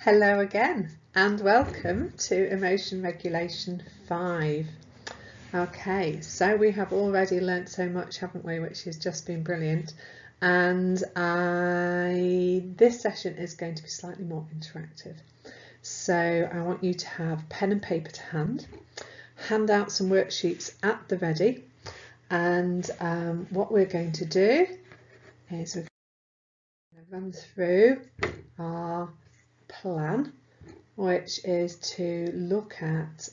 Hello again and welcome to Emotion Regulation 5. Okay, so we have already learnt so much, haven't we, which has just been brilliant, and this session is going to be slightly more interactive. So I want you to have pen and paper to hand, handouts and worksheets at the ready, and what we're going to do is we're going to run through our plan, which is to look at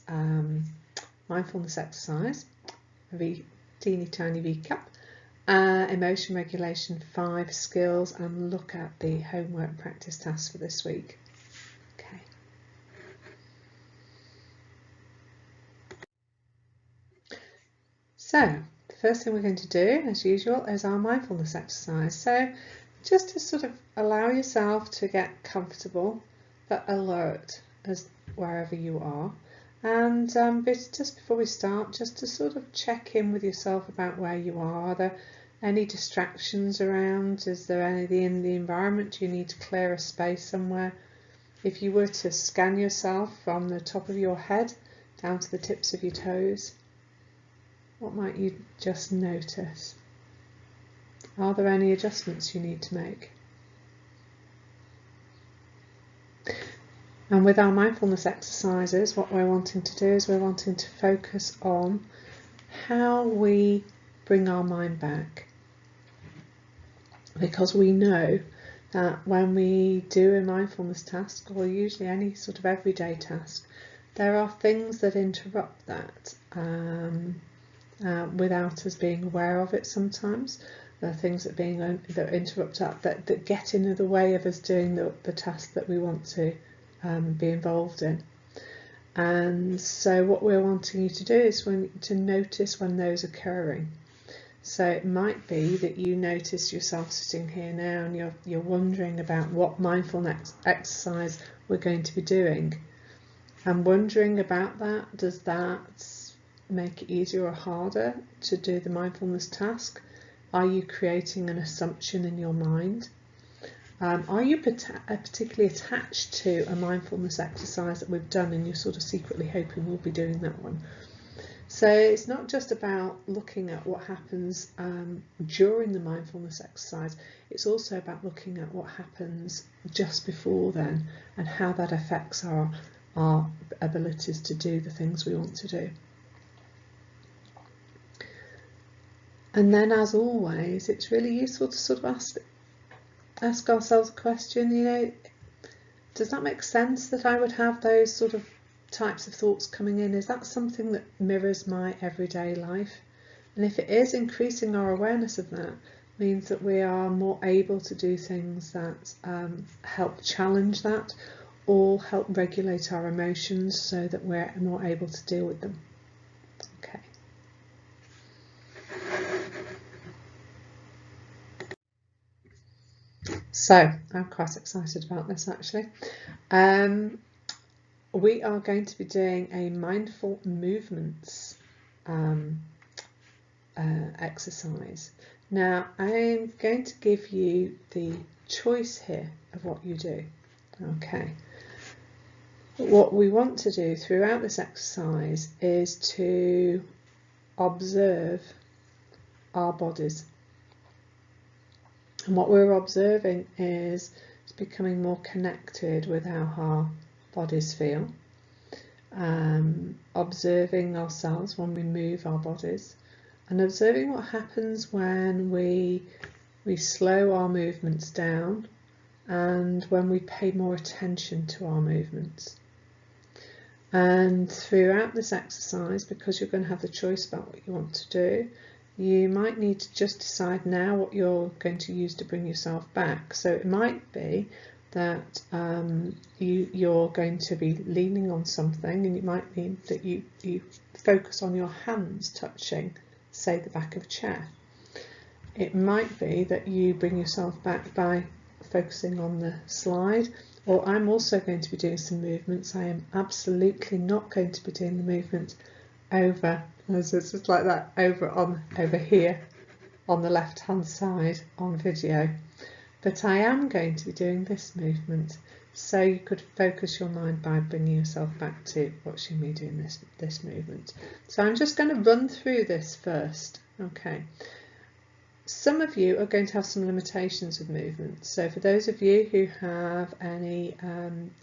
mindfulness exercise, a teeny tiny recap, emotion regulation 5 skills, and look at the homework practice tasks for this week. Okay. So the first thing we're going to do, as usual, is our mindfulness exercise. So just to sort of allow yourself to get comfortable but alert as wherever you are, and just before we start, just to sort of check in with yourself about where you are. Are there any distractions around? Is there anything in the environment you need to clear a space somewhere? If you were to scan yourself from the top of your head down to the tips of your toes, what might you just notice? Are there any adjustments you need to make? And with our mindfulness exercises, what we're wanting to do is we're wanting to focus on how we bring our mind back. Because we know that when we do a mindfulness task, or usually any sort of everyday task, there are things that interrupt that without us being aware of it sometimes. There are things that interrupt that get in the way of us doing the task that we want to be involved in. And so what we're wanting you to do is to notice when those are occurring. So it might be that you notice yourself sitting here now and you're wondering about what mindfulness exercise we're going to be doing. And wondering about that, does that make it easier or harder to do the mindfulness task? Are you creating an assumption in your mind? Are you particularly attached to a mindfulness exercise that we've done and you're sort of secretly hoping we'll be doing that one? So it's not just about looking at what happens during the mindfulness exercise, it's also about looking at what happens just before then and how that affects our abilities to do the things we want to do. And then, as always, it's really useful to sort of ask ourselves a question, does that make sense that I would have those sort of types of thoughts coming in? Is that something that mirrors my everyday life? And if it is, increasing our awareness of that means that we are more able to do things that help challenge that or help regulate our emotions so that we're more able to deal with them. Okay. So I'm quite excited about this actually. We are going to be doing a mindful movements exercise. Now I'm going to give you the choice here of what you do. Okay. What we want to do throughout this exercise is to observe our bodies. And what we're observing is becoming more connected with how our bodies feel, observing ourselves when we move our bodies, and observing what happens when we slow our movements down and when we pay more attention to our movements. And throughout this exercise, because you're going to have the choice about what you want to do, you might need to just decide now what you're going to use to bring yourself back. So it might be that you're going to be leaning on something, and it might mean that you focus on your hands touching, say, the back of a chair. It might be that you bring yourself back by focusing on the slide, or I'm also going to be doing some movements. I am absolutely not going to be doing the movement over, it's just like that, over here on the left hand side on video, but I am going to be doing this movement. So you could focus your mind by bringing yourself back to watching me doing this movement. So I'm just going to run through this first. Okay. Some of you are going to have some limitations with movement. So for those of you who have any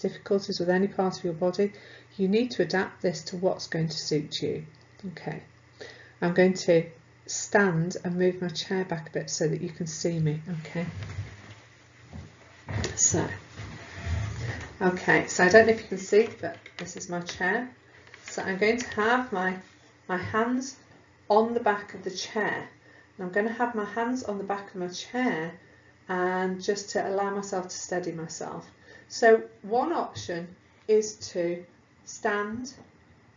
difficulties with any part of your body, you need to adapt this to what's going to suit you. Okay. I'm going to stand and move my chair back a bit so that you can see me. Okay. So I don't know if you can see, but this is my chair. So I'm going to have my hands on the back of the chair. And I'm going to have my hands on the back of my chair and just to allow myself to steady myself. So one option is to stand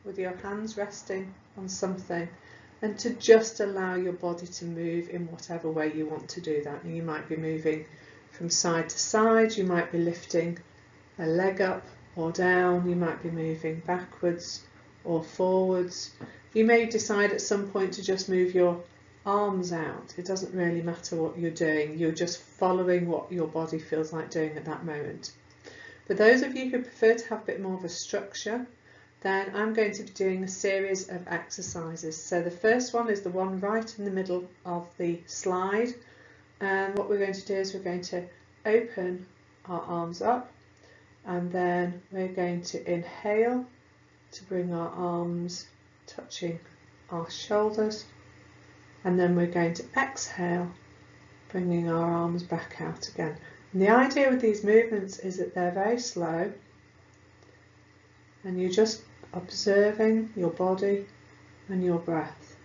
with your hands resting on something and to just allow your body to move in whatever way you want to do that. And you might be moving from side to side, you might be lifting a leg up or down, you might be moving backwards or forwards. You may decide at some point to just move your arms out. It doesn't really matter what you're doing, you're just following what your body feels like doing at that moment. For those of you who prefer to have a bit more of a structure, then I'm going to be doing a series of exercises. So the first one is the one right in the middle of the slide, and what we're going to do is we're going to open our arms up, and then we're going to inhale to bring our arms touching our shoulders, and then we're going to exhale, bringing our arms back out again. And the idea with these movements is that they're very slow and you're just observing your body and your breath.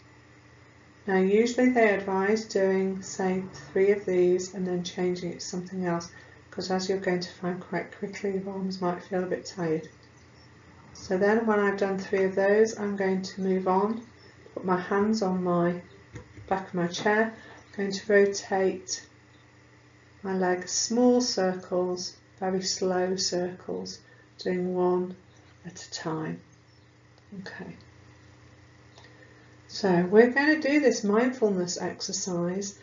Now usually they advise doing say 3 of these and then changing it to something else, because as you're going to find quite quickly your arms might feel a bit tired. So then when I've done 3 of those, I'm going to move on, put my hands on my back of my chair. I'm going to rotate my legs, small circles, very slow circles, doing 1 at a time. Okay. So we're going to do this mindfulness exercise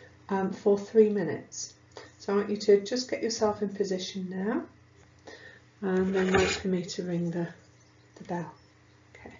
for 3 minutes. So I want you to just get yourself in position now and then wait for me to ring the bell. Okay.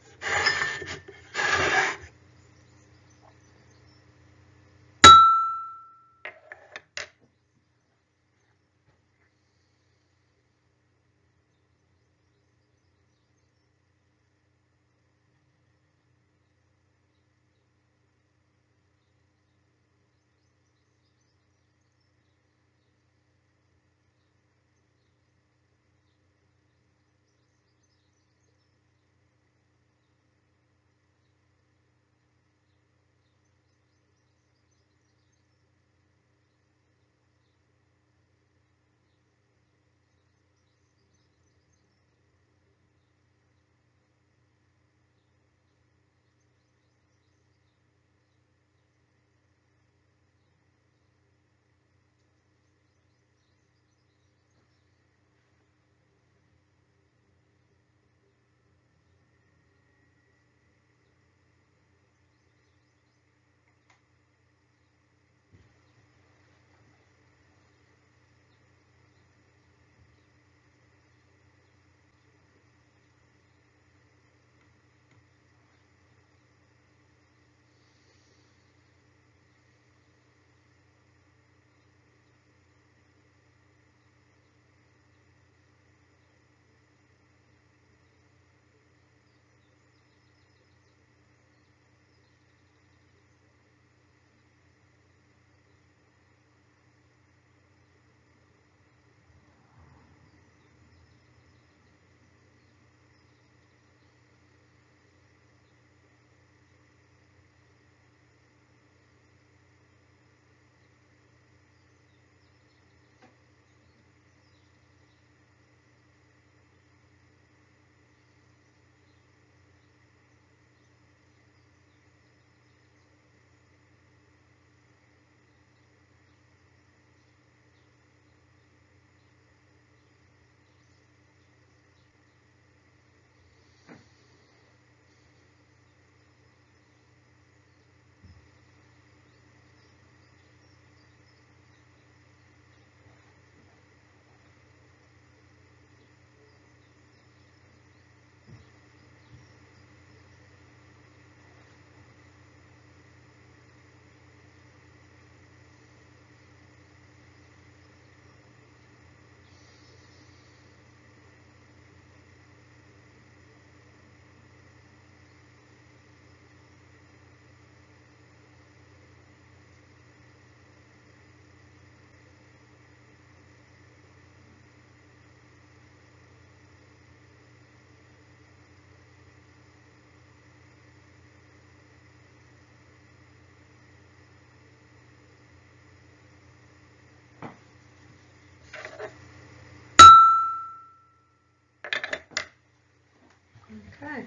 Okay.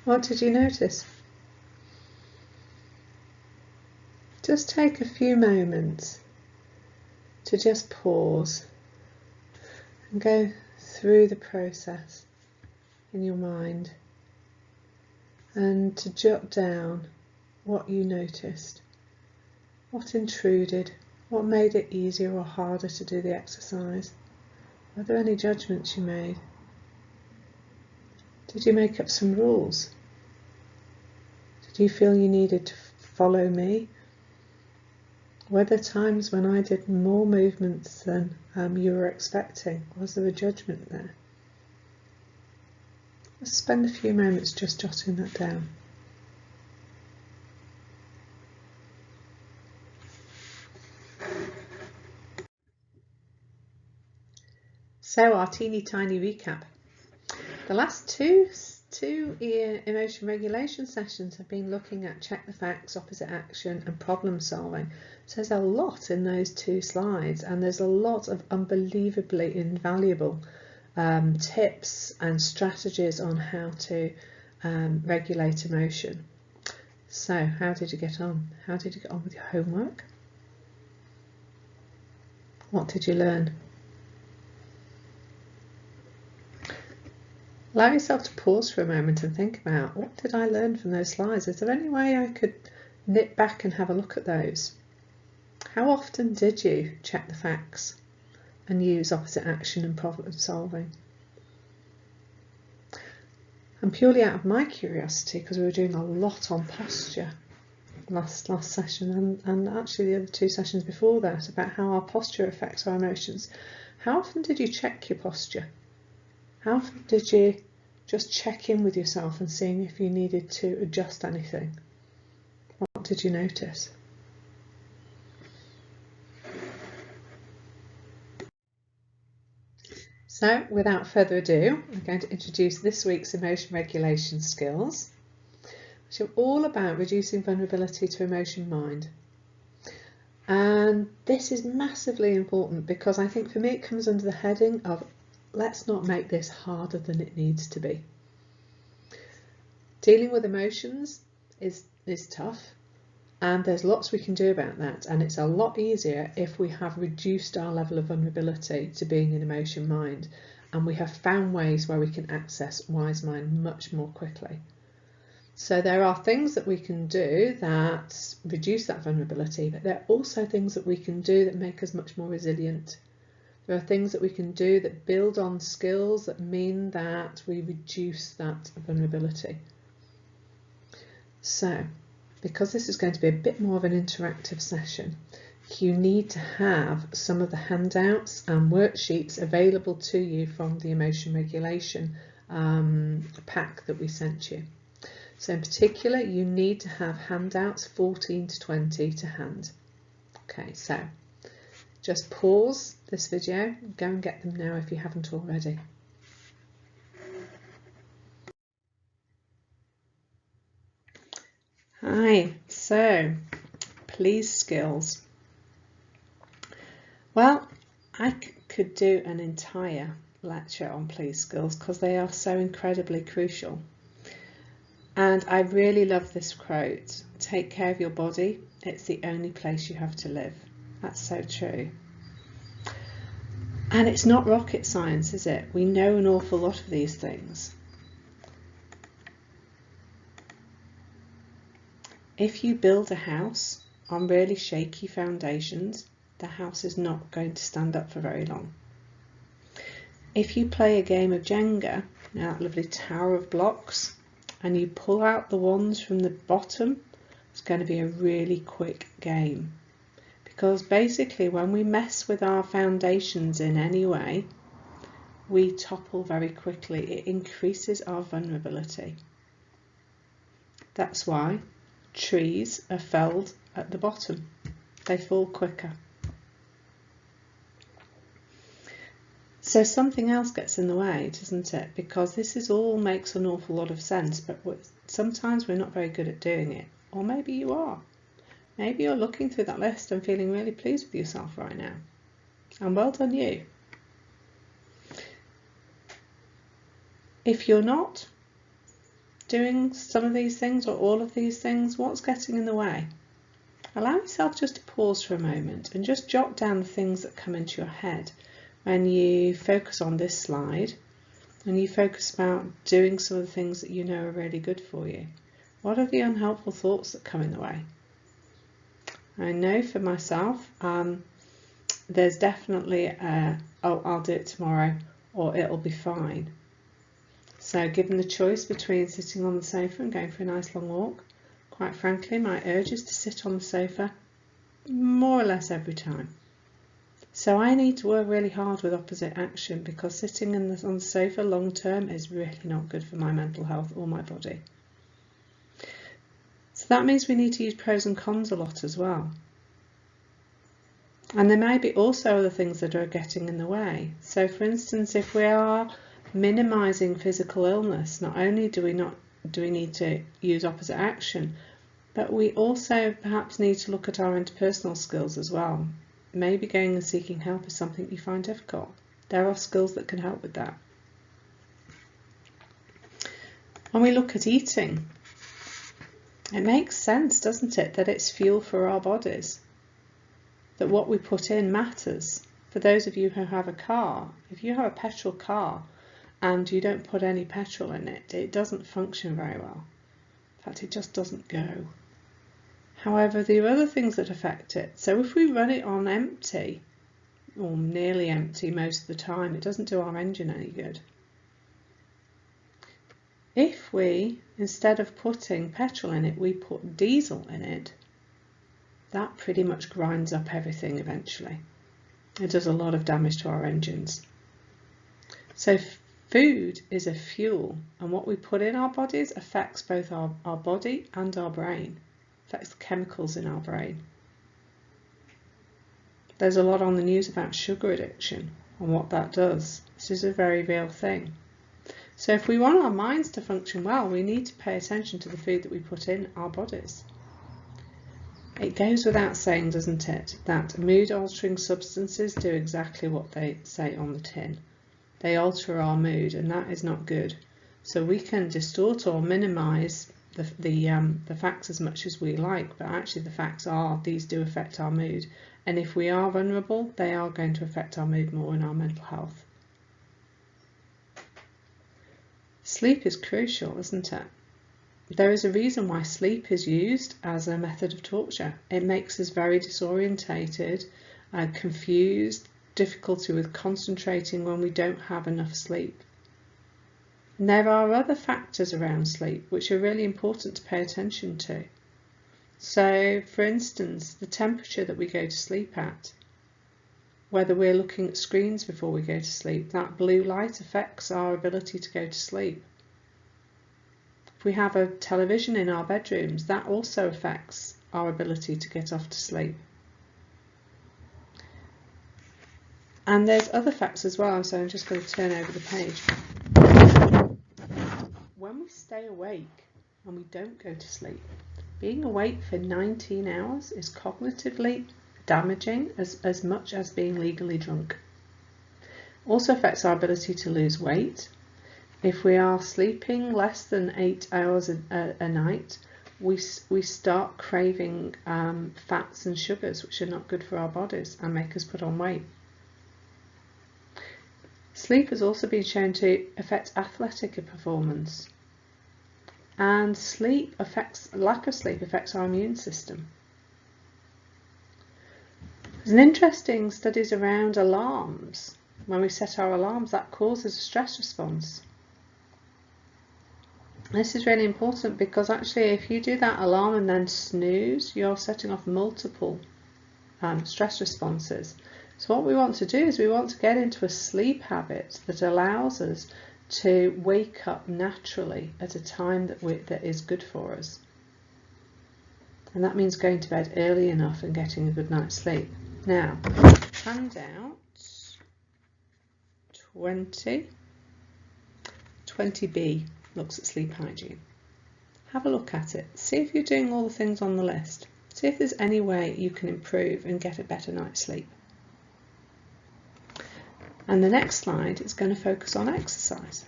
What did you notice? Just take a few moments to just pause and go through the process in your mind and to jot down what you noticed, what intruded, what made it easier or harder to do the exercise. Were there any judgments you made? Did you make up some rules? Did you feel you needed to follow me? Were there times when I did more movements than you were expecting? Was there a judgment there? Let's spend a few moments just jotting that down. So our teeny tiny recap. The last two emotion regulation sessions have been looking at check the facts, opposite action and problem solving. So there's a lot in those 2 slides, and there's a lot of unbelievably invaluable tips and strategies on how to regulate emotion. So how did you get on? How did you get on with your homework? What did you learn? Allow yourself to pause for a moment and think about, what did I learn from those slides? Is there any way I could nip back and have a look at those? How often did you check the facts and use opposite action and problem solving? And purely out of my curiosity, because we were doing a lot on posture last session and actually the other 2 sessions before that, about how our posture affects our emotions. How often did you check your posture? How often did you just check in with yourself and seeing if you needed to adjust anything? What did you notice? So, without further ado, I'm going to introduce this week's emotion regulation skills, which are all about reducing vulnerability to emotion mind. And this is massively important because I think for me it comes under the heading of let's not make this harder than it needs to be. Dealing with emotions is tough, and there's lots we can do about that, and it's a lot easier if we have reduced our level of vulnerability to being in emotion mind, and we have found ways where we can access wise mind much more quickly. So there are things that we can do that reduce that vulnerability, but there are also things that we can do that make us much more resilient. There are things that we can do that build on skills that mean that we reduce that vulnerability. So, because this is going to be a bit more of an interactive session, you need to have some of the handouts and worksheets available to you from the emotion regulation pack that we sent you. So in particular, you need to have handouts 14 to 20 to hand. Okay, so just pause this video, go and get them now if you haven't already. Hi, so please skills. Well, I could do an entire lecture on please skills because they are so incredibly crucial. And I really love this quote, take care of your body, it's the only place you have to live. That's so true. And it's not rocket science, is it? We know an awful lot of these things. If you build a house on really shaky foundations, the house is not going to stand up for very long. If you play a game of Jenga, now that lovely tower of blocks, and you pull out the ones from the bottom, it's going to be a really quick game. Because basically when we mess with our foundations in any way, we topple very quickly. It increases our vulnerability. That's why trees are felled at the bottom. They fall quicker. So something else gets in the way, doesn't it? Because this is all makes an awful lot of sense, but sometimes we're not very good at doing it. Or maybe you are. Maybe you're looking through that list and feeling really pleased with yourself right now. And well done you. If you're not doing some of these things or all of these things, what's getting in the way? Allow yourself just to pause for a moment and just jot down the things that come into your head when you focus on this slide and you focus about doing some of the things that you know are really good for you. What are the unhelpful thoughts that come in the way? I know for myself, there's definitely oh, I'll do it tomorrow, or it'll be fine. So given the choice between sitting on the sofa and going for a nice long walk, quite frankly, my urge is to sit on the sofa more or less every time. So I need to work really hard with opposite action, because sitting on the sofa long term is really not good for my mental health or my body. So that means we need to use pros and cons a lot as well. And there may be also other things that are getting in the way. So for instance, if we are minimising physical illness, not only do we need to use opposite action, but we also perhaps need to look at our interpersonal skills as well. Maybe going and seeking help is something you find difficult. There are skills that can help with that. When we look at eating, it makes sense, doesn't it, that it's fuel for our bodies, that what we put in matters. For those of you who have a car, if you have a petrol car and you don't put any petrol in it, it doesn't function very well. In fact, it just doesn't go. However, there are other things that affect it. So if we run it on empty, or nearly empty most of the time, it doesn't do our engine any good. If we, instead of putting petrol in it, we put diesel in it, that pretty much grinds up everything eventually. It does a lot of damage to our engines. So food is a fuel, and what we put in our bodies affects both our body and our brain, affects the chemicals in our brain. There's a lot on the news about sugar addiction and what that does. This is a very real thing. So if we want our minds to function well, we need to pay attention to the food that we put in our bodies. It goes without saying, doesn't it, that mood-altering substances do exactly what they say on the tin. They alter our mood, and that is not good. So we can distort or minimise the facts as much as we like, but actually the facts are these do affect our mood. And if we are vulnerable, they are going to affect our mood more and our mental health. Sleep is crucial, isn't it? There is a reason why sleep is used as a method of torture. It makes us very disorientated, confused, difficulty with concentrating when we don't have enough sleep. And there are other factors around sleep which are really important to pay attention to. So, for instance, the temperature that we go to sleep at, whether we're looking at screens before we go to sleep, that blue light affects our ability to go to sleep. If we have a television in our bedrooms, that also affects our ability to get off to sleep. And there's other facts as well, so I'm just going to turn over the page. When we stay awake and we don't go to sleep, being awake for 19 hours is cognitively damaging as much as being legally drunk. Also affects our ability to lose weight. If we are sleeping less than 8 hours a night, we start craving fats and sugars, which are not good for our bodies and make us put on weight. Sleep has also been shown to affect athletic performance, and lack of sleep affects our immune system. There's an interesting studies around alarms. When we set our alarms, that causes a stress response. This is really important because actually if you do that alarm and then snooze, you're setting off multiple stress responses. So what we want to do is we want to get into a sleep habit that allows us to wake up naturally at a time that is good for us. And that means going to bed early enough and getting a good night's sleep. Now, handout 20B looks at sleep hygiene. Have a look at it. See if you're doing all the things on the list. See if there's any way you can improve and get a better night's sleep. And the next slide is going to focus on exercise.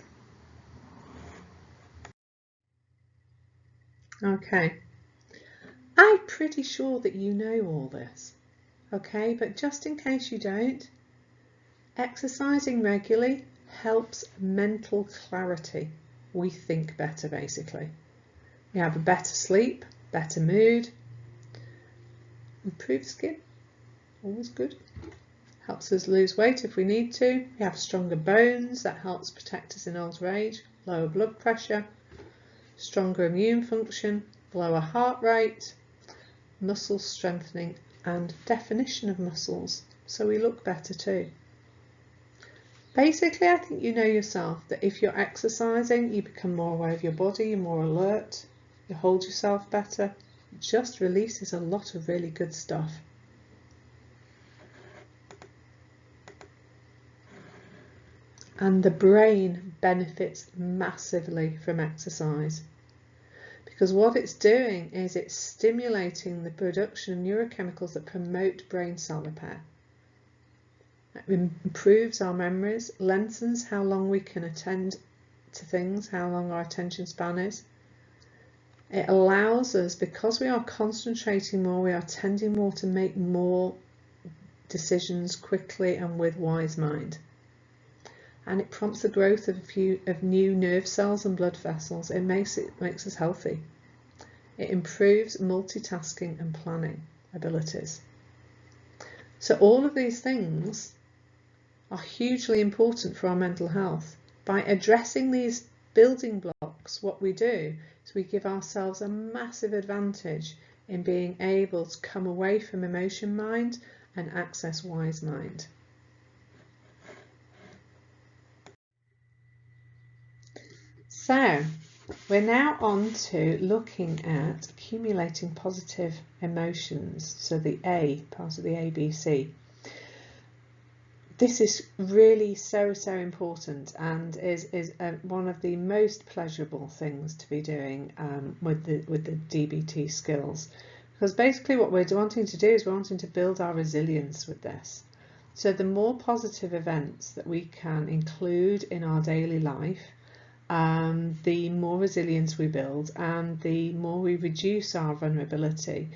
Okay, I'm pretty sure that you know all this, okay, but just in case you don't, exercising regularly helps mental clarity. We think better, basically. We have a better sleep, better mood, improved skin, always good. Helps us lose weight if we need to. We have stronger bones, that helps protect us in older age, lower blood pressure, stronger immune function, lower heart rate, muscle strengthening and definition of muscles, so we look better too. Basically, I think you know yourself that if you're exercising, you become more aware of your body, you're more alert, you hold yourself better. It just releases a lot of really good stuff. And the brain benefits massively from exercise, because what it's doing is it's stimulating the production of neurochemicals that promote brain cell repair. It improves our memories, lengthens how long we can attend to things, how long our attention span is. It allows us, because we are concentrating more, we are tending more to make more decisions quickly and with wise mind. And it prompts the growth of new nerve cells and blood vessels. It makes us healthy. It improves multitasking and planning abilities. So all of these things are hugely important for our mental health. By addressing these building blocks, what we do is we give ourselves a massive advantage in being able to come away from emotion mind and access wise mind. So we're now on to looking at accumulating positive emotions, so the A, part of the ABC. This is really so important and is one of the most pleasurable things to be doing with the DBT skills, because basically what we're wanting to do is we're wanting to build our resilience with this. So the more positive events that we can include in our daily life, the more resilience we build and the more we reduce our vulnerability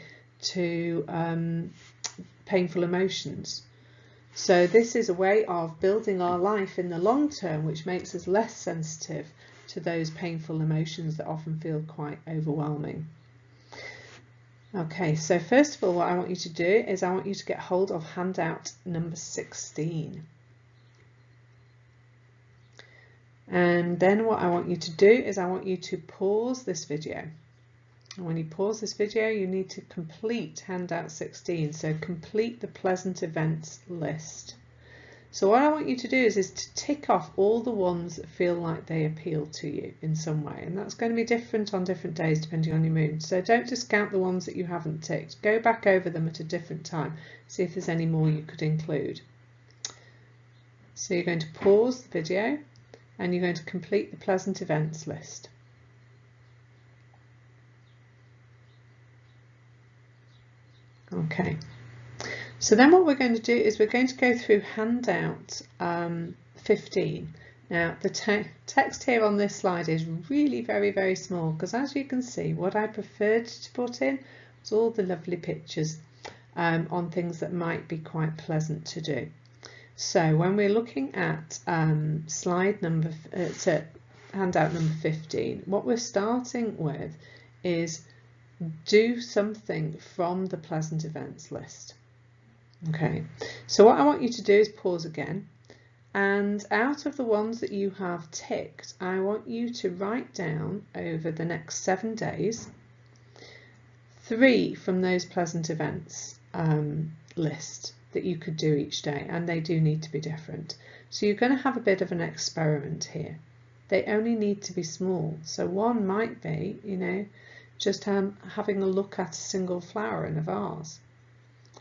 to painful emotions. So this is a way of building our life in the long term, which makes us less sensitive to those painful emotions that often feel quite overwhelming. Okay, so first of all, what I want you to do is I want you to get hold of handout number 16. And then what I want you to do is I want you to pause this video. And when you pause this video, you need to complete handout 16. So complete the pleasant events list. So what I want you to do is to tick off all the ones that feel like they appeal to you in some way. And that's going to be different on different days depending on your mood. So don't discount the ones that you haven't ticked. Go back over them at a different time. See if there's any more you could include. So you're going to pause the video and you're going to complete the pleasant events list. Okay, so then what we're going to do is we're going to go through handout 15. Now the text here on this slide is really very small, because as you can see, what I preferred to put in was all the lovely pictures on things that might be quite pleasant to do. So when we're looking at handout number 15, what we're starting with is do something from the pleasant events list. Okay, so what I want you to do is pause again, and out of the ones that you have ticked, I want you to write down over the next 7 days 3 from those pleasant events list that you could do each day, and they do need to be different. So you're going to have a bit of an experiment here. They only need to be small. So one might be, you know, just having a look at a single flower in a vase.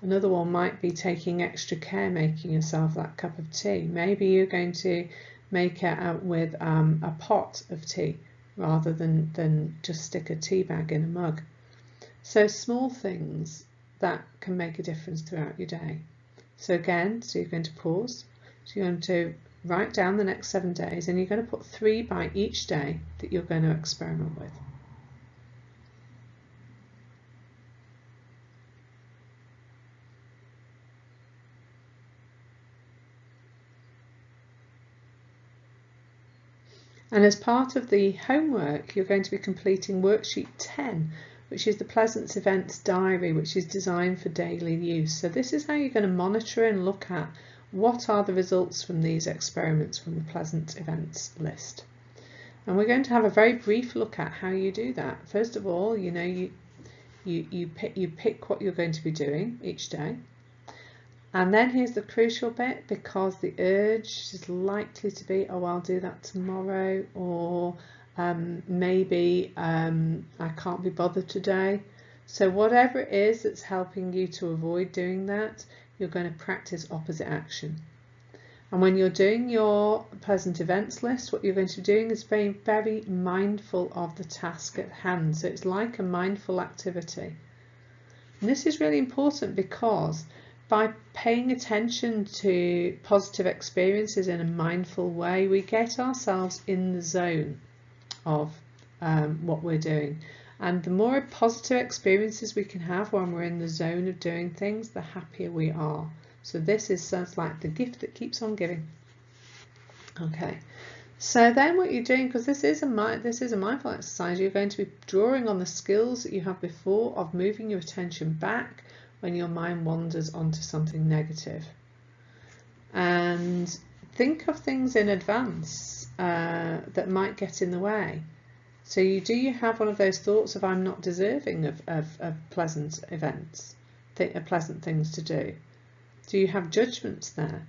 Another one might be taking extra care making yourself that cup of tea. Maybe you're going to make it out with a pot of tea rather than just stick a tea bag in a mug. So small things that can make a difference throughout your day. So again, so you're going to pause. So you're going to write down the next 7 days, and you're going to put 3 by each day that you're going to experiment with. And as part of the homework, you're going to be completing worksheet 10, which is the Pleasant Events Diary, which is designed for daily use. So this is how you're going to monitor and look at what are the results from these experiments from the Pleasant Events list. And we're going to have a very brief look at how you do that. First of all, you pick what you're going to be doing each day. And then here's the crucial bit, because the urge is likely to be, oh, I'll do that tomorrow, or maybe I can't be bothered today. So whatever it is that's helping you to avoid doing that, you're going to practice opposite action. And when you're doing your pleasant events list, what you're going to be doing is being very mindful of the task at hand. So it's like a mindful activity. And this is really important, because by paying attention to positive experiences in a mindful way, we get ourselves in the zone of what we're doing. And the more positive experiences we can have when we're in the zone of doing things, the happier we are. So this is sounds like the gift that keeps on giving. Okay, so then what you're doing, because this is a mindful exercise, you're going to be drawing on the skills that you have before of moving your attention back when your mind wanders onto something negative. And think of things in advance that might get in the way. So do you have one of those thoughts of, I'm not deserving of pleasant events, pleasant things to do? Do you have judgments there?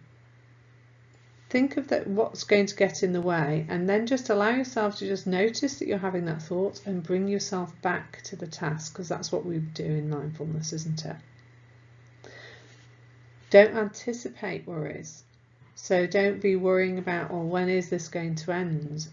Think of what's going to get in the way, and then just allow yourself to just notice that you're having that thought and bring yourself back to the task, because that's what we do in mindfulness, isn't it? Don't anticipate worries. So don't be worrying about, oh, when is this going to end?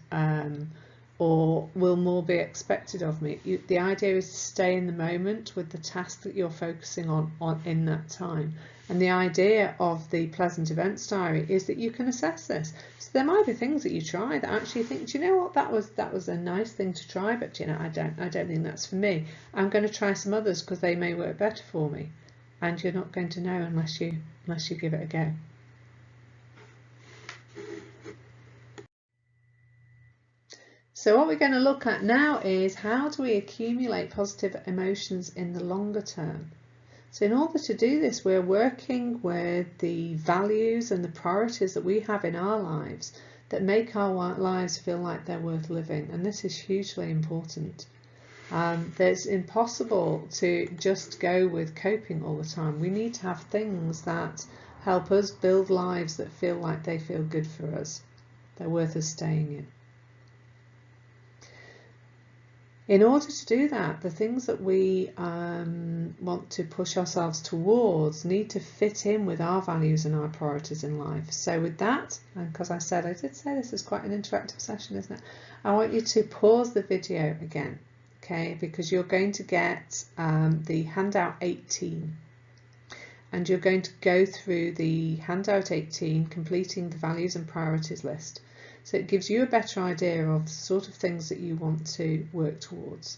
Or will more be expected of me? The idea is to stay in the moment with the task that you're focusing on in that time. And the idea of the Pleasant Events Diary is that you can assess this. So there might be things that you try that actually think, do you know what, that was a nice thing to try, but I don't think that's for me. I'm going to try some others because they may work better for me. And you're not going to know unless you give it a go. So what we're going to look at now is, how do we accumulate positive emotions in the longer term? So in order to do this, we're working with the values and the priorities that we have in our lives that make our lives feel like they're worth living. And this is hugely important. It's impossible to just go with coping all the time. We need to have things that help us build lives that feel like they feel good for us. They're worth us staying in. In order to do that, the things that we want to push ourselves towards need to fit in with our values and our priorities in life. So with that, and because I did say this is quite an interactive session, isn't it? I want you to pause the video again, okay? Because you're going to get the handout 18. And you're going to go through the handout 18, completing the values and priorities list. So it gives you a better idea of the sort of things that you want to work towards.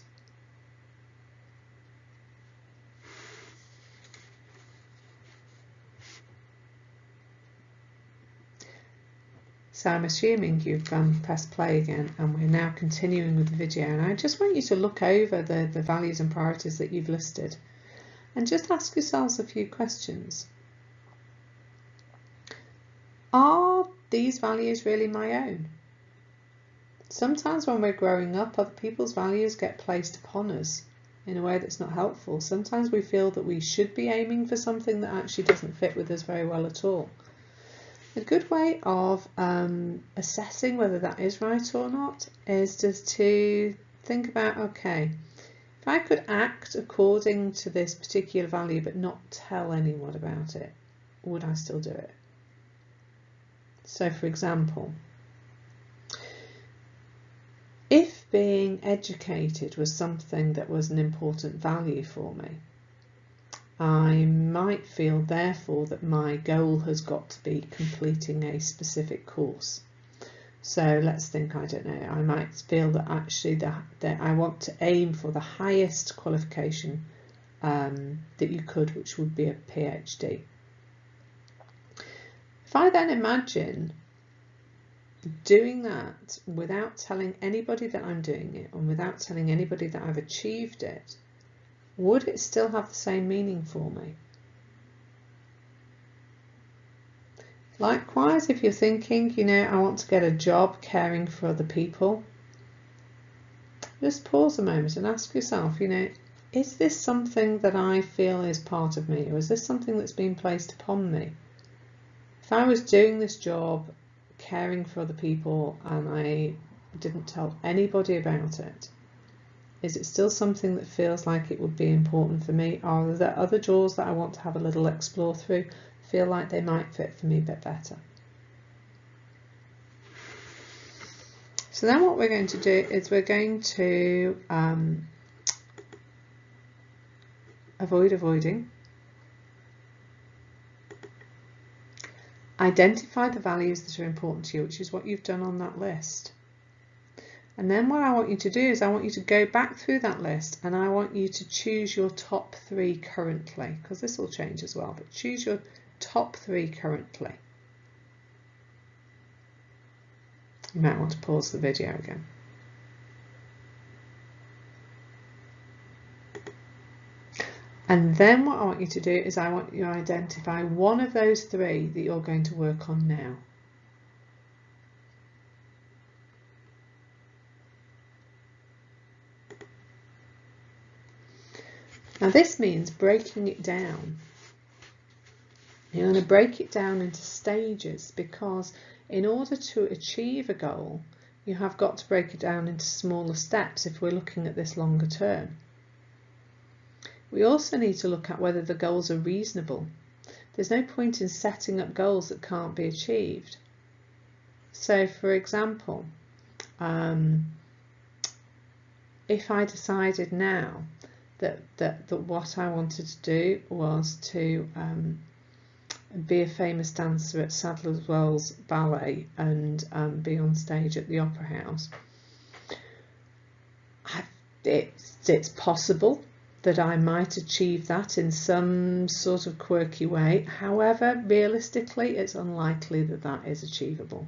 So I'm assuming you've pressed play again, and we're now continuing with the video. And I just want you to look over the values and priorities that you've listed and just ask yourselves a few questions. Are these values really my own? Sometimes when we're growing up, other people's values get placed upon us in a way that's not helpful. Sometimes we feel that we should be aiming for something that actually doesn't fit with us very well at all. A good way of assessing whether that is right or not is just to think about, okay, if I could act according to this particular value but not tell anyone about it, would I still do it? So for example, if being educated was something that was an important value for me, I might feel therefore that my goal has got to be completing a specific course. So let's think, I don't know, I might feel that actually that I want to aim for the highest qualification that you could, which would be a PhD. If I then imagine doing that without telling anybody that I'm doing it, and without telling anybody that I've achieved it, would it still have the same meaning for me? Likewise, if you're thinking, you know, I want to get a job caring for other people, just pause a moment and ask yourself, you know, is this something that I feel is part of me, or is this something that's been placed upon me? If I was doing this job caring for other people and I didn't tell anybody about it, is it still something that feels like it would be important for me? Or are there other doors that I want to have a little explore through, feel like they might fit for me a bit better? So then what we're going to do is we're going to avoid avoiding, identify the values that are important to you, which is what you've done on that list. And then what I want you to do is I want you to go back through that list and I want you to choose your top 3 currently, because this will change as well, but choose your top 3 currently. You might want to pause the video again. And then what I want you to do is I want you to identify one of those 3 that you're going to work on now. Now this means breaking it down. You're going to break it down into stages, because in order to achieve a goal, you have got to break it down into smaller steps if we're looking at this longer term. We also need to look at whether the goals are reasonable. There's no point in setting up goals that can't be achieved. So for example, if I decided now that what I wanted to do was to be a famous dancer at Sadler's Wells Ballet and be on stage at the Opera House, it's possible that I might achieve that in some sort of quirky way. However, realistically, it's unlikely that that is achievable.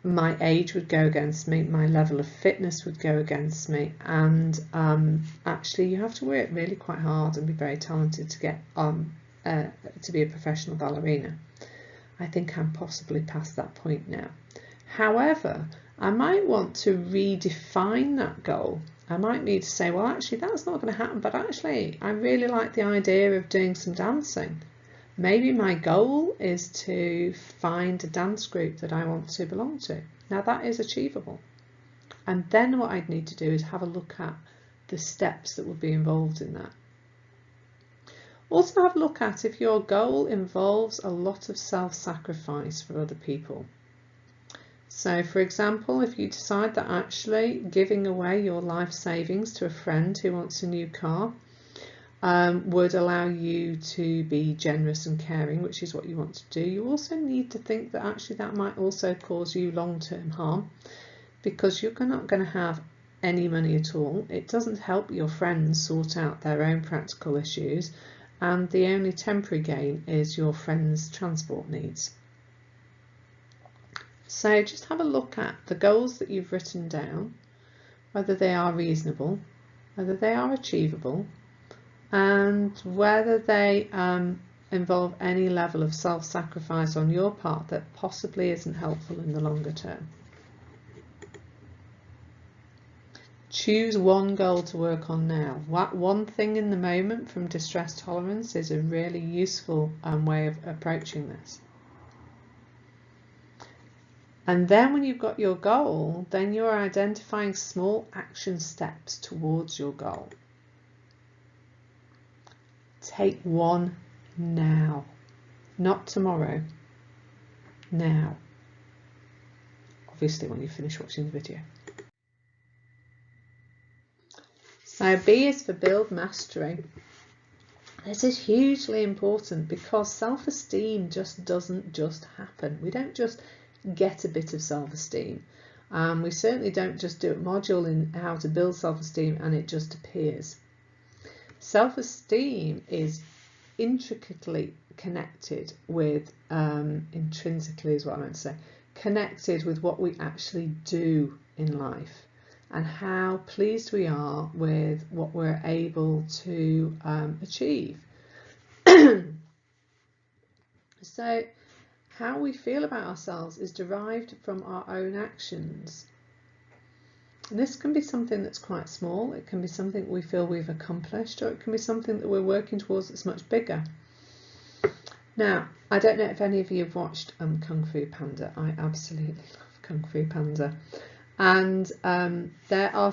My age would go against me, my level of fitness would go against me, and actually you have to work really quite hard and be very talented to get to be a professional ballerina. I think I'm possibly past that point now. However, I might want to redefine that goal. I might need to say, well, actually that's not going to happen, but actually I really like the idea of doing some dancing. Maybe my goal is to find a dance group that I want to belong to. Now that is achievable. And then what I'd need to do is have a look at the steps that would be involved in that. Also have a look at if your goal involves a lot of self-sacrifice for other people. So for example, if you decide that actually giving away your life savings to a friend who wants a new car would allow you to be generous and caring, which is what you want to do, you also need to think that actually that might also cause you long-term harm, because you're not going to have any money at all. It doesn't help your friends sort out their own practical issues, and the only temporary gain is your friends' transport needs. So just have a look at the goals that you've written down, whether they are reasonable, whether they are achievable, and whether they involve any level of self-sacrifice on your part that possibly isn't helpful in the longer term. Choose one goal to work on now. One thing in the moment from distress tolerance is a really useful way of approaching this. And then when you've got your goal, then you're identifying small action steps towards your goal. Take one now, not tomorrow, now. Obviously when you finish watching the video. So B is for build mastery. This is hugely important because self-esteem just doesn't just happen. We don't just get a bit of self-esteem. We certainly don't just do a module in how to build self-esteem and it just appears. Self-esteem is intricately connected with, intrinsically is what I meant to say, connected with what we actually do in life and how pleased we are with what we're able to achieve. So how we feel about ourselves is derived from our own actions. And this can be something that's quite small, it can be something we feel we've accomplished, or it can be something that we're working towards that's much bigger. Now, I don't know if any of you have watched Kung Fu Panda. I absolutely love Kung Fu Panda. And there are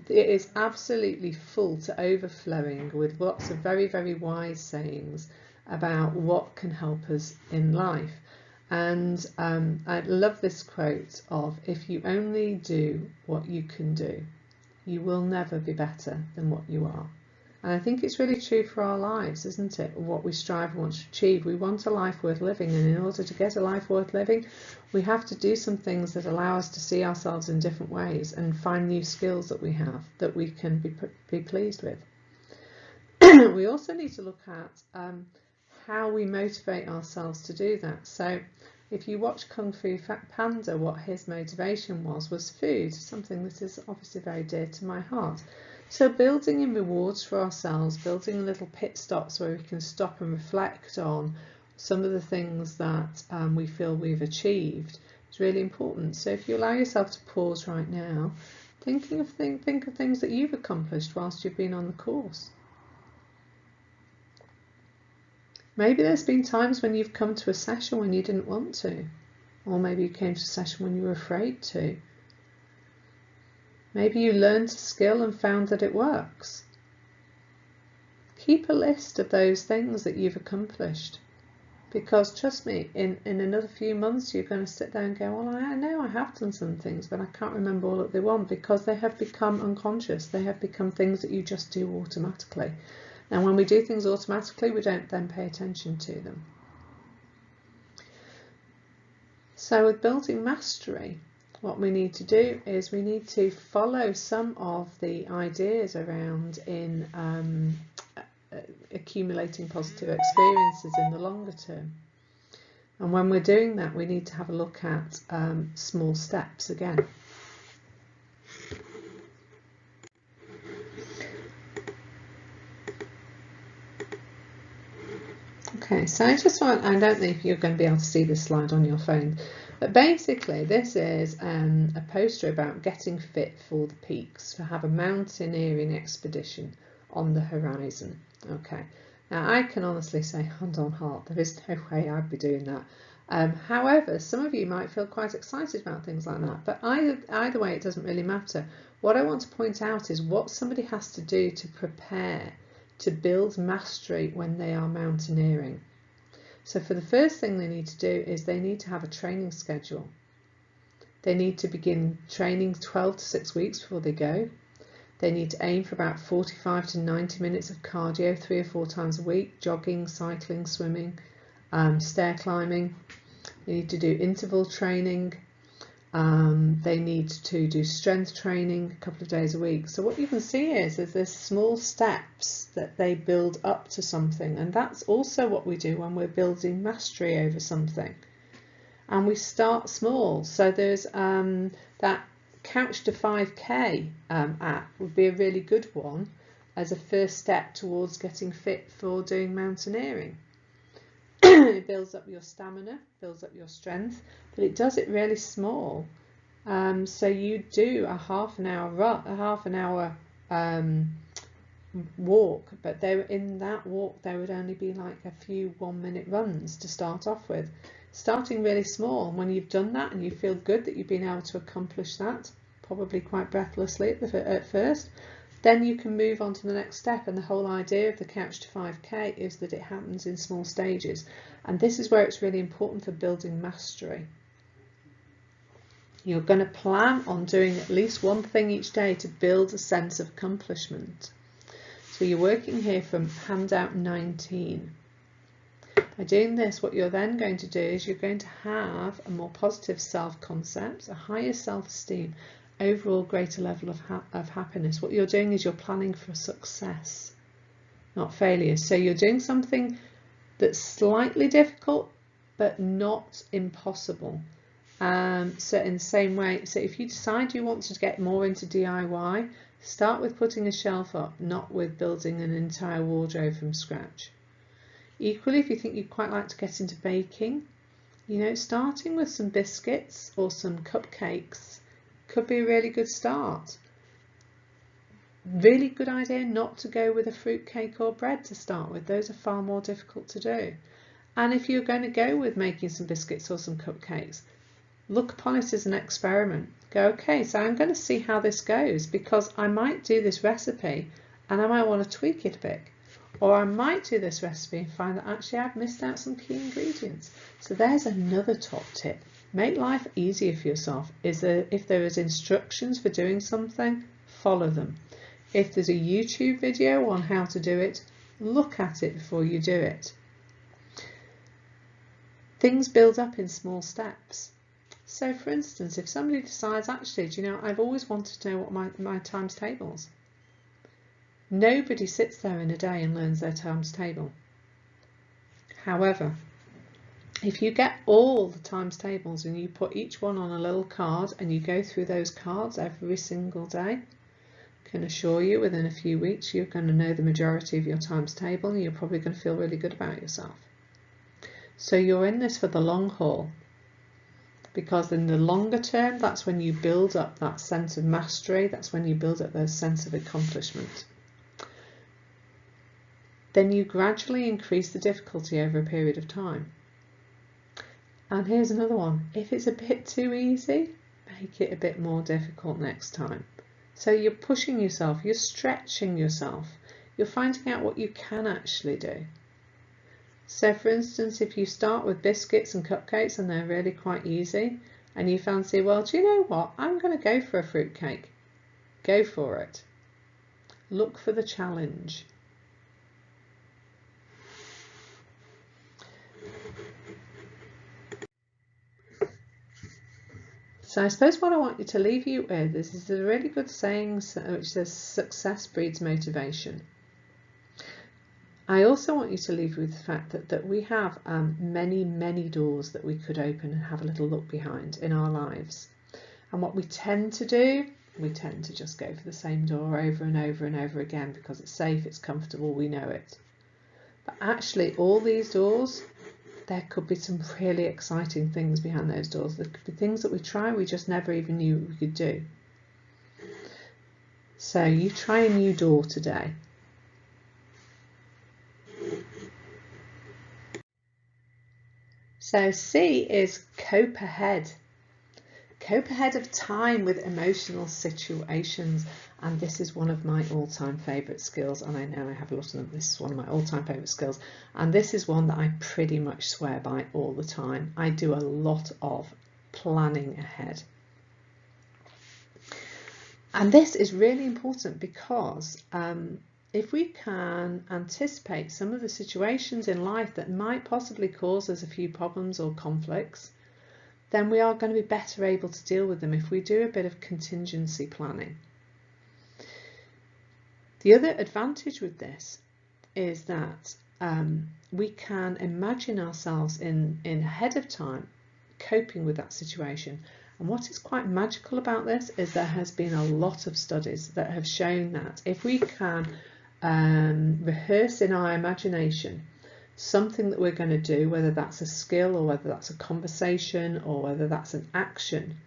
it is absolutely full to overflowing with lots of very, very wise sayings about what can help us in life. And I love this quote of, if you only do what you can do, you will never be better than what you are. And I think it's really true for our lives, isn't it? What we strive and want to achieve. We want a life worth living, and in order to get a life worth living, we have to do some things that allow us to see ourselves in different ways and find new skills that we have that we can be pleased with. We also need to look at how we motivate ourselves to do that. So if you watch Kung Fu Panda, what his motivation was food, something that is obviously very dear to my heart. So building in rewards for ourselves, building little pit stops where we can stop and reflect on some of the things that we feel we've achieved is really important. So if you allow yourself to pause right now, think of things that you've accomplished whilst you've been on the course. Maybe there's been times when you've come to a session when you didn't want to, or maybe you came to a session when you were afraid to. Maybe you learned a skill and found that it works. Keep a list of those things that you've accomplished, because trust me, in another few months you're going to sit there and go, well, I know I have done some things, but I can't remember all that they want, because they have become unconscious. They have become things that you just do automatically. And when we do things automatically, we don't then pay attention to them. So with building mastery, what we need to do is we need to follow some of the ideas around in accumulating positive experiences in the longer term. And when we're doing that, we need to have a look at small steps again. Okay, so I don't know if you're going to be able to see this slide on your phone, but basically this is a poster about getting fit for the peaks, to have a mountaineering expedition on the horizon. Okay, now I can honestly say, hand on heart, there is no way I'd be doing that. However, some of you might feel quite excited about things like that, but either way it doesn't really matter. What I want to point out is what somebody has to do to prepare to build mastery when they are mountaineering. So for the first thing they need to do is they need to have a training schedule. They need to begin training 12 to 6 weeks before they go. They need to aim for about 45 to 90 minutes of cardio 3 or 4 times a week, jogging, cycling, swimming, stair climbing. They need to do interval training. They need to do strength training a couple of days a week. So what you can see is there's small steps that they build up to something, and that's also what we do when we're building mastery over something. And we start small. So there's that Couch to 5K app would be a really good one as a first step towards getting fit for doing mountaineering. It builds up your stamina, builds up your strength, but it does it really small. So you do a half an hour walk, but in that walk there would only be like a few 1-minute runs to start off with. Starting really small, and when you've done that and you feel good that you've been able to accomplish that, probably quite breathlessly at first, then you can move on to the next step. And the whole idea of the Couch to 5K is that it happens in small stages, and this is where it's really important for building mastery. You're going to plan on doing at least one thing each day to build a sense of accomplishment. So you're working here from handout 19. By doing this, what you're then going to do is you're going to have a more positive self-concept, a higher self-esteem, overall greater level of happiness. What you're doing is you're planning for success, not failure. So you're doing something that's slightly difficult, but not impossible. So in the same way, so if you decide you want to get more into DIY, start with putting a shelf up, not with building an entire wardrobe from scratch. Equally, if you think you'd quite like to get into baking, you know, starting with some biscuits or some cupcakes could be a really good start. Really good idea not to go with a fruit cake or bread to start with. Those are far more difficult to do. And if you're going to go with making some biscuits or some cupcakes, look upon it as an experiment. Go, okay, so I'm going to see how this goes, because I might do this recipe and I might want to tweak it a bit. Or I might do this recipe and find that actually I've missed out some key ingredients. So there's another top tip. Make life easier for yourself. If there is instructions for doing something, follow them. If there's a YouTube video on how to do it, look at it before you do it. Things build up in small steps. So for instance, if somebody decides, actually, do you know, I've always wanted to know what my times tables. Nobody sits there in a day and learns their times table. However, if you get all the times tables and you put each one on a little card and you go through those cards every single day, I can assure you within a few weeks you're going to know the majority of your times table and you're probably going to feel really good about yourself. So you're in this for the long haul, because in the longer term, that's when you build up that sense of mastery, that's when you build up that sense of accomplishment. Then you gradually increase the difficulty over a period of time. And here's another one. If it's a bit too easy, make it a bit more difficult next time. So you're pushing yourself, you're stretching yourself, you're finding out what you can actually do. So for instance, if you start with biscuits and cupcakes and they're really quite easy, and you fancy, well, do you know what? I'm going to go for a fruit cake. Go for it. Look for the challenge. So I suppose what I want you to leave you with is a really good saying which says success breeds motivation. I also want you to leave with the fact that we have many doors that we could open and have a little look behind in our lives. And what we tend to do, we tend to just go for the same door over and over and over again because it's safe, it's comfortable, we know it. But actually all these doors, there could be some really exciting things behind those doors. There could be things that we try we just never even knew we could do. So you try a new door today. So C is cope ahead. Cope ahead of time with emotional situations, and this is one of my all-time favourite skills, and I know I have a lot of them. This is one of my all-time favourite skills, and this is one that I pretty much swear by all the time. I do a lot of planning ahead. And this is really important because if we can anticipate some of the situations in life that might possibly cause us a few problems or conflicts, then we are going to be better able to deal with them if we do a bit of contingency planning. The other advantage with this is that we can imagine ourselves in ahead of time coping with that situation. And what is quite magical about this is there has been a lot of studies that have shown that if we can rehearse in our imagination something that we're going to do, whether that's a skill or whether that's a conversation or whether that's an action,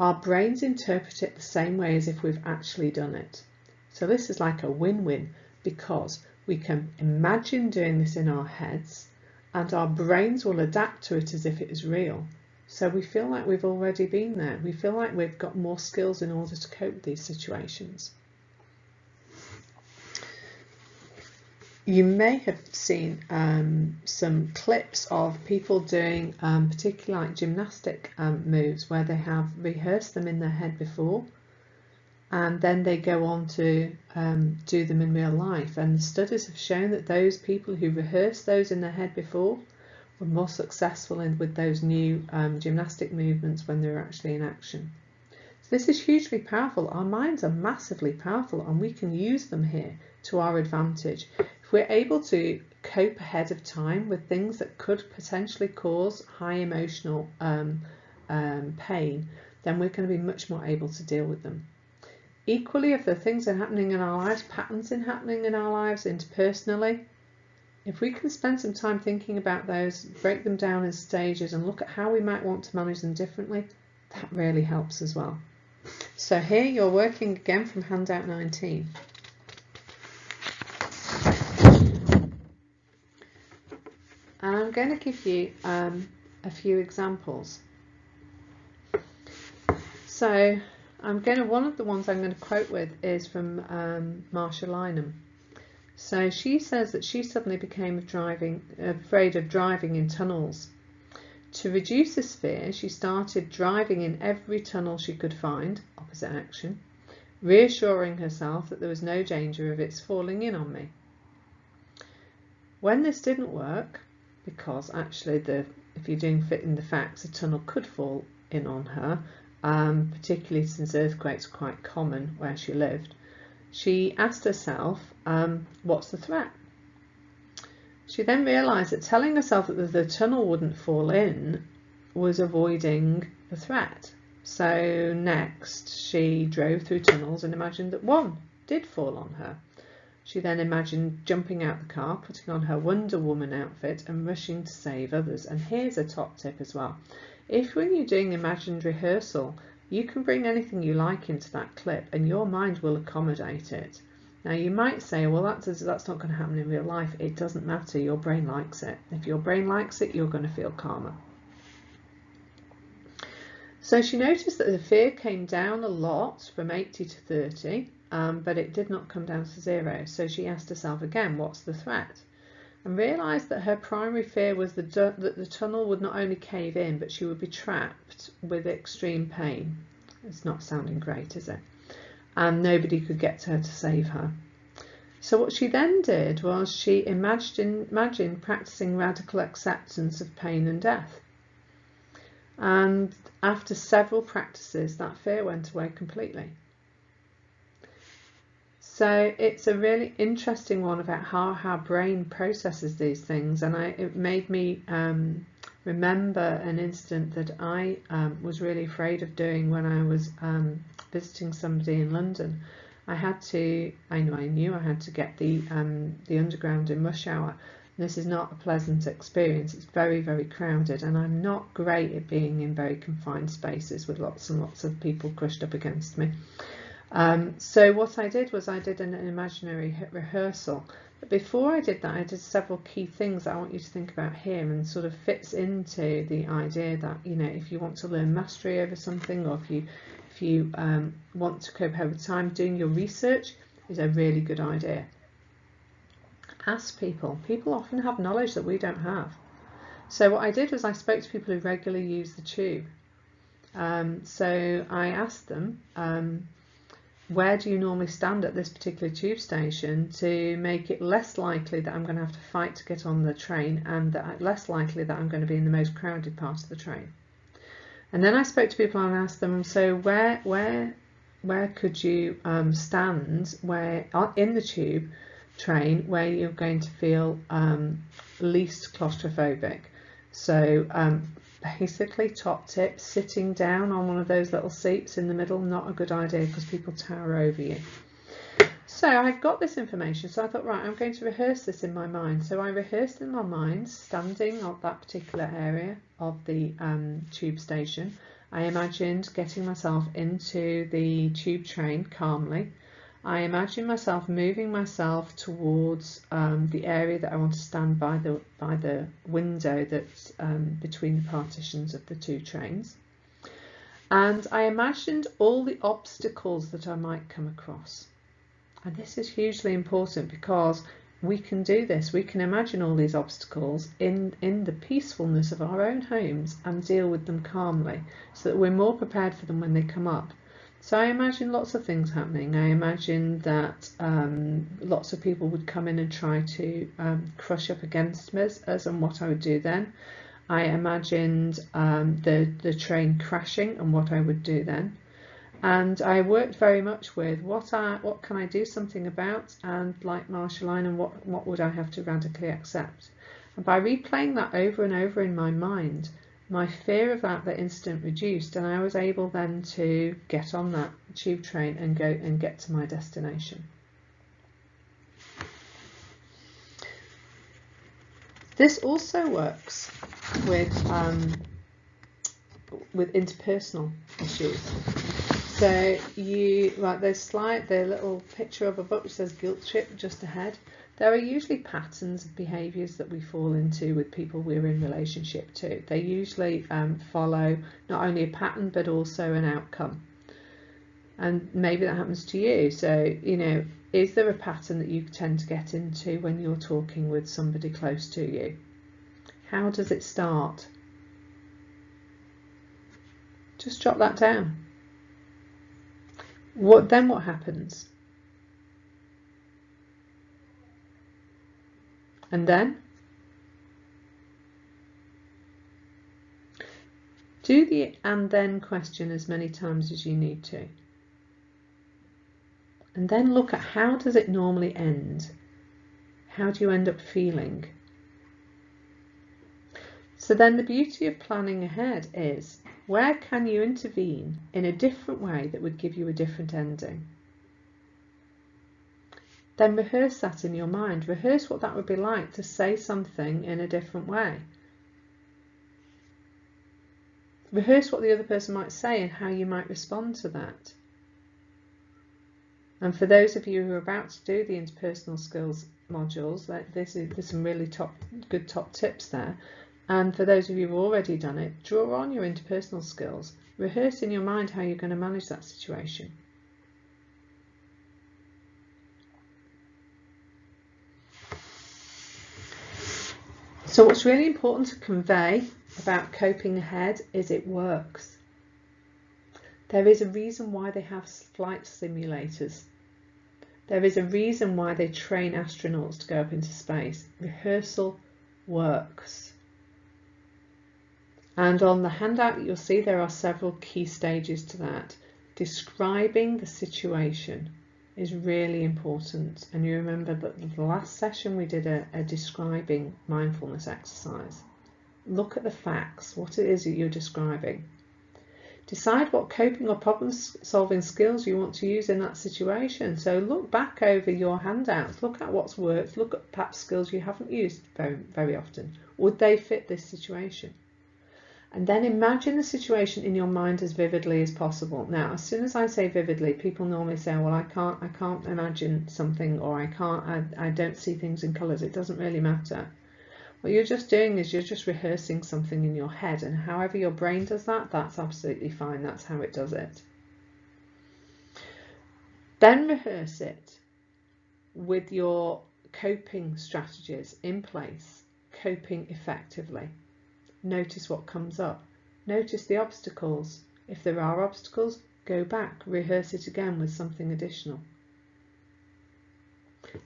our brains interpret it the same way as if we've actually done it. So this is like a win-win because we can imagine doing this in our heads and our brains will adapt to it as if it is real. So we feel like we've already been there. We feel like we've got more skills in order to cope with these situations. You may have seen some clips of people doing particularly like gymnastic moves where they have rehearsed them in their head before. and then they go on to do them in real life. And studies have shown that those people who rehearsed those in their head before were more successful with those new gymnastic movements when they were actually in action. So this is hugely powerful. Our minds are massively powerful, and we can use them here to our advantage. If we're able to cope ahead of time with things that could potentially cause high emotional pain, then we're going to be much more able to deal with them. Equally, if there are things that are happening in our lives, patterns happening in our lives interpersonally, if we can spend some time thinking about those, break them down in stages and look at how we might want to manage them differently, that really helps as well. So here you're working again from handout 19. And I'm going to give you a few examples. So one of the ones I'm going to quote with is from Marsha Linehan. So she says that she suddenly became afraid of driving in tunnels. To reduce this fear, she started driving in every tunnel she could find, opposite action, reassuring herself that there was no danger of its falling in on me. When this didn't work, because actually if you're doing fit in the facts, a tunnel could fall in on her, particularly since earthquakes are quite common where she lived, she asked herself, what's the threat? She then realised that telling herself that the tunnel wouldn't fall in was avoiding the threat. So next she drove through tunnels and imagined that one did fall on her. She then imagined jumping out the car, putting on her Wonder Woman outfit and rushing to save others. And here's a top tip as well. If when you're doing imagined rehearsal, you can bring anything you like into that clip and your mind will accommodate it. Now you might say, well, that's not going to happen in real life. It doesn't matter, your brain likes it. If your brain likes it, you're going to feel calmer. So she noticed that the fear came down a lot from 80 to 30, but it did not come down to 0. So she asked herself again, what's the threat? And realised that her primary fear was that the tunnel would not only cave in, but she would be trapped with extreme pain. It's not sounding great, is it? And nobody could get to her to save her. So what she then did was she imagined practicing radical acceptance of pain and death. And after several practices, that fear went away completely. So it's a really interesting one about how our brain processes these things, and it made me remember an incident that I was really afraid of doing when I was visiting somebody in London. I knew I had to get the underground in rush hour. This is not a pleasant experience. It's very, very crowded, and I'm not great at being in very confined spaces with lots and lots of people crushed up against me. So what I did was I did an imaginary rehearsal. But before I did that, I did several key things that I want you to think about here, and sort of fits into the idea that, you know, if you want to learn mastery over something, or if you want to cope over time, doing your research is a really good idea. Ask people. People often have knowledge that we don't have. So what I did was I spoke to people who regularly use the tube. So I asked them, where do you normally stand at this particular tube station to make it less likely that I'm going to have to fight to get on the train, and less likely that I'm going to be in the most crowded part of the train. And then I spoke to people and asked them, so where could you stand in the tube train where you're going to feel least claustrophobic? So basically, top tip, sitting down on one of those little seats in the middle, not a good idea because people tower over you. So I've got this information, so I thought, right, I'm going to rehearse this in my mind. So I rehearsed in my mind standing on that particular area of the tube station. I imagined getting myself into the tube train calmly. I imagined myself moving myself towards the area that I want to stand by the window that's between the partitions of the two trains. And I imagined all the obstacles that I might come across. And this is hugely important because we can do this. We can imagine all these obstacles in the peacefulness of our own homes and deal with them calmly so that we're more prepared for them when they come up. So I imagine lots of things happening. I imagine that lots of people would come in and try to crush up against us and what I would do then. I imagined the train crashing and what I would do then. And I worked very much with what can I do something about, and like Marsha, and what would I have to radically accept. And by replaying that over and over in my mind, my fear of that incident reduced, and I was able then to get on that tube train and go and get to my destination. This also works with interpersonal issues. So the little picture of a book which says guilt trip just ahead. There are usually patterns of behaviours that we fall into with people we're in relationship to. They usually follow not only a pattern but also an outcome. And maybe that happens to you. So, is there a pattern that you tend to get into when you're talking with somebody close to you? How does it start? Just jot that down. What happens? And then? Do the and then question as many times as you need to. And then look at how does it normally end? How do you end up feeling? So then the beauty of planning ahead is, where can you intervene in a different way that would give you a different ending? Then rehearse that in your mind. Rehearse what that would be like to say something in a different way. Rehearse what the other person might say and how you might respond to that. And for those of you who are about to do the interpersonal skills modules, there's some really good top tips there. And for those of you who've already done it, draw on your interpersonal skills. Rehearse in your mind how you're going to manage that situation. So what's really important to convey about coping ahead is it works. There is a reason why they have flight simulators. There is a reason why they train astronauts to go up into space. Rehearsal works. And on the handout you'll see there are several key stages to that. Describing the situation is really important. And you remember that the last session we did a describing mindfulness exercise. Look at the facts, what it is that you're describing. Decide what coping or problem solving skills you want to use in that situation. So look back over your handouts, look at what's worked, look at perhaps skills you haven't used very often. Would they fit this situation? And then imagine the situation in your mind as vividly as possible. Now, as soon as I say vividly, people normally say, well, I can't imagine something, or I don't see things in colours. It doesn't really matter. What you're just doing is you're just rehearsing something in your head, and however your brain does that, that's absolutely fine. That's how it does it. Then rehearse it with your coping strategies in place, coping effectively. Notice what comes up. Notice the obstacles. If there are obstacles, go back, rehearse it again with something additional.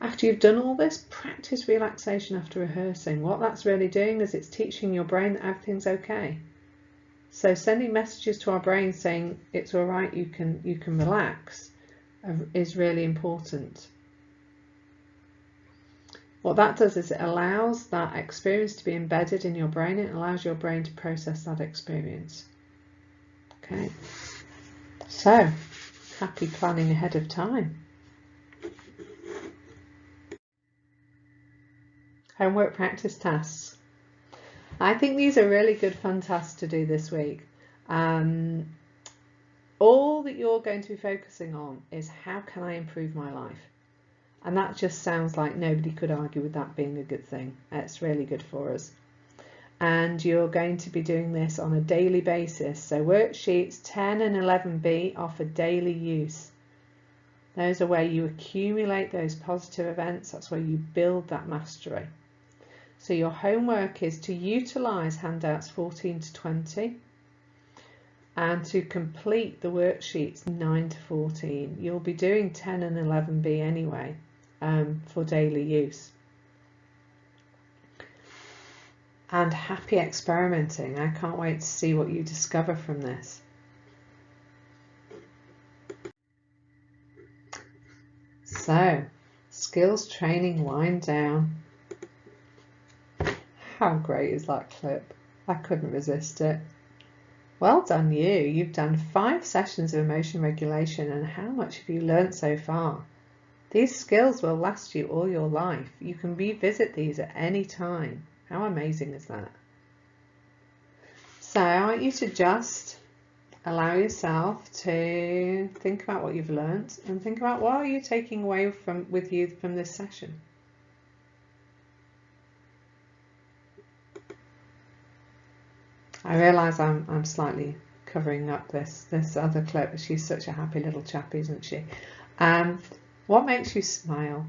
After you've done all this, practice relaxation after rehearsing. What that's really doing is it's teaching your brain that everything's okay. So sending messages to our brain saying it's all right, you can relax, is really important. What that does is it allows that experience to be embedded in your brain. It allows your brain to process that experience. Okay, so happy planning ahead of time. Homework practice tasks. I think these are really good fun tasks to do this week. All that you're going to be focusing on is how can I improve my life? And that just sounds like nobody could argue with that being a good thing. It's really good for us. And you're going to be doing this on a daily basis. So worksheets 10 and 11B are for daily use. Those are where you accumulate those positive events. That's where you build that mastery. So your homework is to utilise handouts 14 to 20 And to complete the worksheets 9 to 14, you'll be doing 10 and 11B anyway, for daily use. And happy experimenting. I can't wait to see what you discover from this. So, skills training wind down. How great is that clip? I couldn't resist it. Well done you. You've done 5 sessions of emotion regulation, and how much have you learnt so far? These skills will last you all your life. You can revisit these at any time. How amazing is that? So I want you to just allow yourself to think about what you've learnt and think about what are you taking away with you from this session. I realise I'm slightly covering up this other clip. She's such a happy little chappie, isn't she? What makes you smile?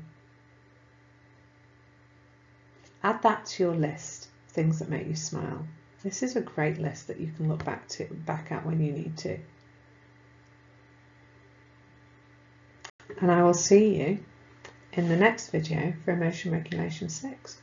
Add that to your list, things that make you smile. This is a great list that you can look back at when you need to. And I will see you in the next video for Emotion Regulation 6.